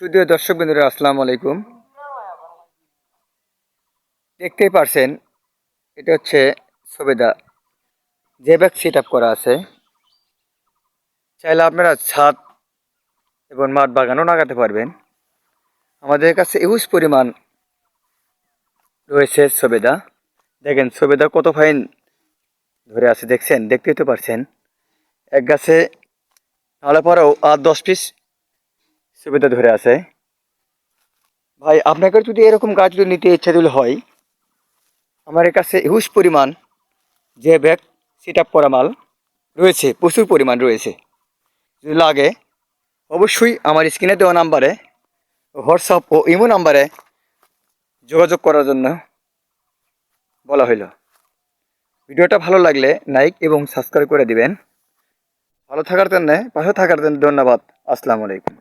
সুপ্রিয় দর্শক বন্ধুরা, আসসালামু আলাইকুম। দেখতেই পারছেন, এটা হচ্ছে সবেদা যে ব্যাগ সেট আপ করা আছে। চাইলে আপনারা ছাদ এবং মাঠ বাগানও লাগাতে পারবেন। আমাদের কাছে ইউজ পরিমাণ রয়েছে সবেদা। দেখেন সবেদা কত ফাইন ধরে আছে, দেখছেন, দেখতেই তো পারছেন। এক গাছে নাহলে পরেও 8-10 পিস সবেদা ধরে আছে। ভাই, আপনাকে যদি এরকম গাছ যদি নিতে ইচ্ছা দিলে হয়, আমার কাছে হিউজ পরিমাণ যে ব্যাগ সেট আপ করা মাল রয়েছে, প্রচুর পরিমাণ রয়েছে। যদি লাগে অবশ্যই আমার স্ক্রিনে দেওয়া নাম্বারে, হোয়াটসঅ্যাপ ও ইমো নাম্বারে যোগাযোগ করার জন্য বলা হইল। ভিডিওটা ভালো লাগলে লাইক এবং সাবস্ক্রাইব করে দিবেন। ভালো থাকার জন্য, পাশে থাকার জন্য ধন্যবাদ। আসসালামু আলাইকুম।